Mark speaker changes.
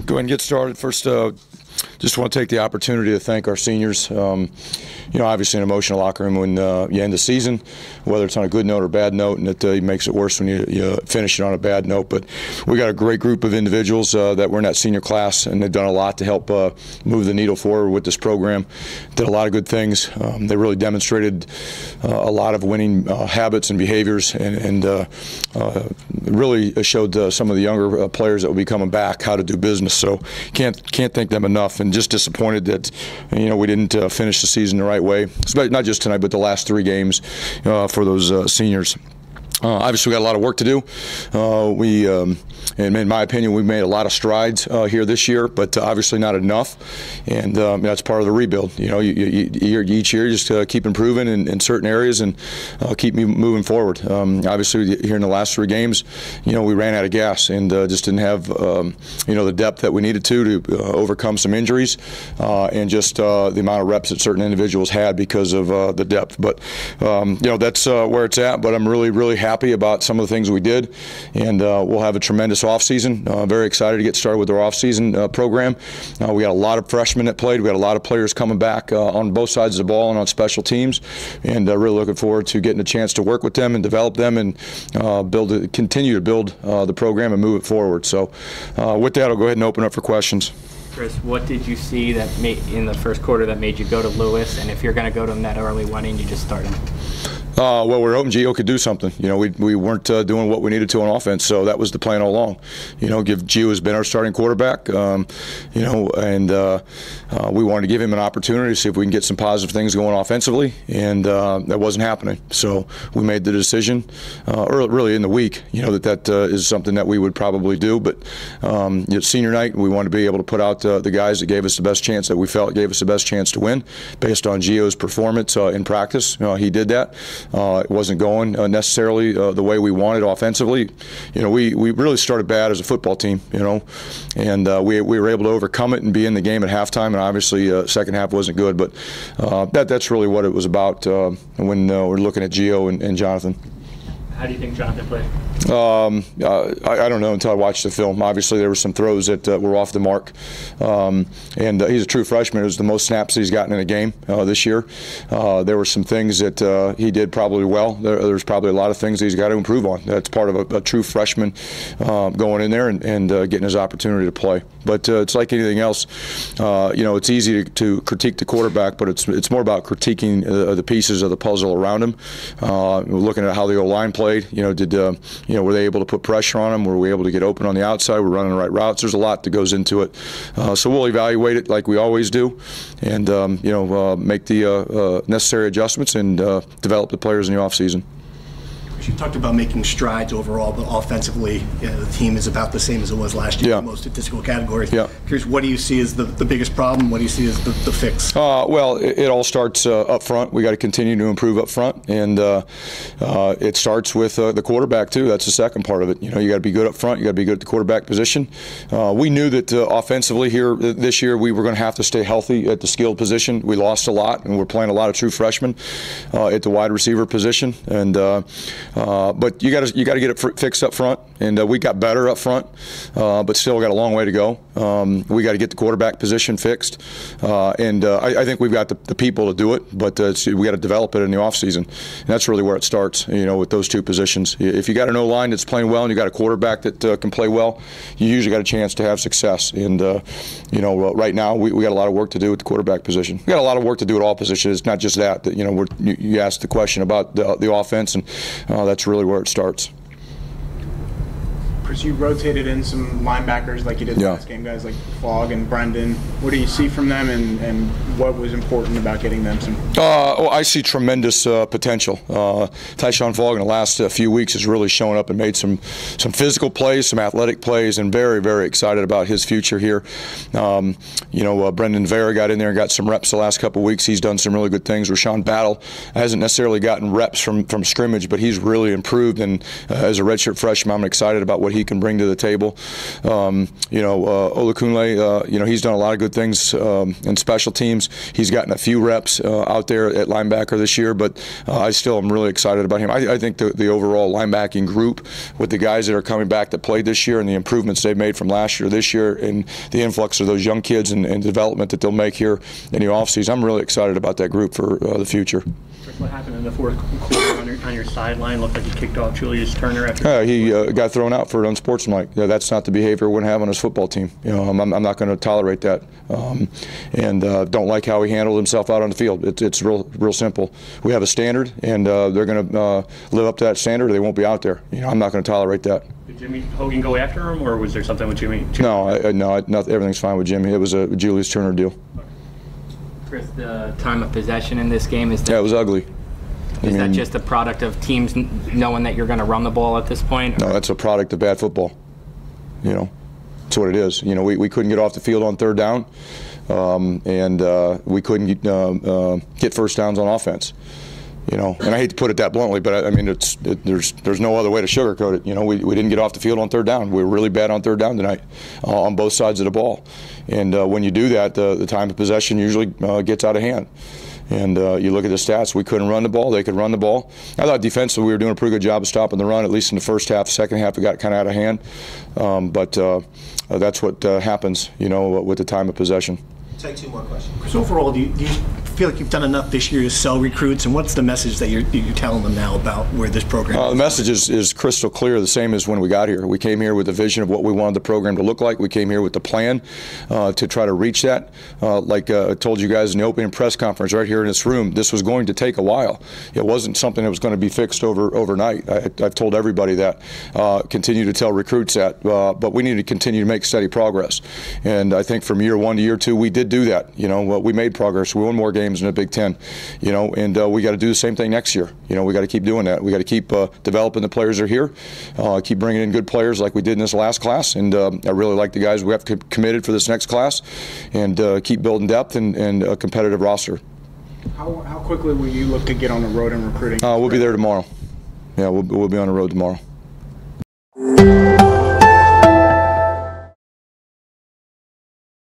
Speaker 1: Go ahead and get started. First, just want to take the opportunity to thank our seniors. Obviously an emotional locker room when you end the season, whether it's on a good note or bad note, and it makes it worse when you finish it on a bad note. But we got a great group of individuals that were in that senior class, and they've done a lot to help move the needle forward with this program. Did a lot of good things. They really demonstrated a lot of winning habits and behaviors, and really showed some of the younger players that will be coming back how to do business. So can't thank them enough, and just disappointed that we didn't finish the season the right way, not just tonight, but the last 3 games for those seniors. Obviously, we got a lot of work to do. And in my opinion, we made a lot of strides here this year, but obviously not enough. And that's part of the rebuild. Each year, just keep improving in certain areas and keep moving forward. Obviously, here in the last 3 games, we ran out of gas and just didn't have the depth that we needed to overcome some injuries and just the amount of reps that certain individuals had because of the depth. But that's where it's at. But I'm really happy about some of the things we did, and we'll have a tremendous offseason. Very excited to get started with our offseason program. We got a lot of freshmen that played. We got a lot of players coming back on both sides of the ball and on special teams, and really looking forward to getting a chance to work with them and develop them and continue to build the program and move it forward. So with that, I'll go ahead and open up for questions.
Speaker 2: Chris, what did you see that in the first quarter that made you go to Lewis? And if you're going to go to him that early, why didn't you just start him?
Speaker 1: Well, we were hoping Gio could do something. We weren't doing what we needed to on offense, so that was the plan all along. Give Gio has been our starting quarterback, and we wanted to give him an opportunity to see if we can get some positive things going offensively, and that wasn't happening. So we made the decision early in the week, that is something that we would probably do. But senior night, we wanted to be able to put out the guys that gave us the best chance, that we felt gave us the best chance to win, based on Gio's performance in practice. He did that. It wasn't going necessarily the way we wanted offensively. We really started bad as a football team, and we were able to overcome it and be in the game at halftime. And obviously, second half wasn't good, but that's really what it was about when we're looking at Gio and Jonathan.
Speaker 2: How do you think Jonathan played?
Speaker 1: I don't know until I watched the film. Obviously, there were some throws that were off the mark, and he's a true freshman. It was the most snaps that he's gotten in a game this year. There were some things that he did probably well. There's probably a lot of things that he's got to improve on. That's part of a true freshman going in there and getting his opportunity to play. But it's like anything else. It's easy to critique the quarterback, but it's more about critiquing the pieces of the puzzle around him. Looking at how the O-line played. Were they able to put pressure on him? Were we able to get open on the outside? We're running the right routes. There's a lot that goes into it. So we'll evaluate it like we always do, and make the necessary adjustments and develop the players in the offseason.
Speaker 3: You talked about making strides overall, but offensively, the team is about the same as it was last year in most statistical categories. Yeah. Curious, what do you see as the biggest problem? What do you see as the fix?
Speaker 1: Well, it all starts up front. We got to continue to improve up front, and it starts with the quarterback too. That's the second part of it. You got to be good up front. You got to be good at the quarterback position. We knew that offensively here this year we were going to have to stay healthy at the skilled position. We lost a lot, and we're playing a lot of true freshmen at the wide receiver position, and but you got to get it fixed up front, and we got better up front, but still got a long way to go. We got to get the quarterback position fixed, and I think we've got the people to do it, but we got to develop it in the offseason. And that's really where it starts, with those two positions. If you got an O-line that's playing well and you got a quarterback that can play well, you usually got a chance to have success. And right now we got a lot of work to do at the quarterback position. We got a lot of work to do at all positions. It's not just that. You asked the question about the offense, and that's really where it starts.
Speaker 4: Chris, you rotated in some linebackers like you did last game, guys like Fogg and Brendan. What do you see from them, and what was important about getting them some?
Speaker 1: Well, I see tremendous potential. Tyshawn Fogg in the last few weeks has really shown up and made some physical plays, some athletic plays, and very, very excited about his future here. Brendan Vera got in there and got some reps the last couple of weeks. He's done some really good things. Rashawn Battle hasn't necessarily gotten reps from scrimmage, but he's really improved. And as a redshirt freshman, I'm excited about what he can bring to the table. Olakunle, he's done a lot of good things in special teams. He's gotten a few reps out there at linebacker this year, but I still am really excited about him. I think the overall linebacking group with the guys that are coming back that played this year and the improvements they've made from last year this year and the influx of those young kids and development that they'll make here in the offseason, I'm really excited about that group for the future.
Speaker 5: What happened in the fourth quarter on your sideline? Looked like he kicked off Julius Turner after.
Speaker 1: He got thrown out for unsportsmanlike. That's not the behavior we want to have on his football team. I'm not going to tolerate that, and don't like how he handled himself out on the field. It's real simple. We have a standard, and they're going to live up to that standard, or they won't be out there. I'm not going to tolerate that.
Speaker 5: Did Jimmy Hogan go after him, or was there something with Jimmy?
Speaker 1: No, everything's fine with Jimmy. It was a Julius Turner deal.
Speaker 2: Chris, the time of possession in this game it
Speaker 1: was ugly.
Speaker 2: Is that just a product of teams knowing that you're going to run the ball at this point?
Speaker 1: No, that's a product of bad football. That's what it is. We couldn't get off the field on third down, and we couldn't get first downs on offense. And I hate to put it that bluntly, but I mean, there's no other way to sugarcoat it. We didn't get off the field on third down. We were really bad on third down tonight on both sides of the ball. And when you do that, the time of possession usually gets out of hand. And you look at the stats, we couldn't run the ball. They could run the ball. I thought defensively we were doing a pretty good job of stopping the run, at least in the first half. Second half, it got kind of out of hand. But that's what happens, with the time of possession.
Speaker 3: Take two more questions. Chris, overall, do you feel like you've done enough this year to sell recruits, and what's the message that you're telling them now about where this program is?
Speaker 1: The message is crystal clear, the same as when we got here. We came here with a vision of what we wanted the program to look like. We came here with the plan to try to reach that. Like I told you guys in the opening press conference right here in this room, this was going to take a while. It wasn't something that was going to be fixed overnight. I've told everybody that. Continue to tell recruits that. But we need to continue to make steady progress. And I think from year one to year two, we did do that. We made progress. We won more games in the Big Ten. And we got to do the same thing next year. We got to keep doing that. We got to keep developing the players that are here. Keep bringing in good players like we did in this last class. And I really like the guys we have committed for this next class. And keep building depth and a competitive roster.
Speaker 4: How quickly will you look to get on the road and recruiting?
Speaker 1: We'll be there tomorrow. Yeah, we'll be on the road tomorrow.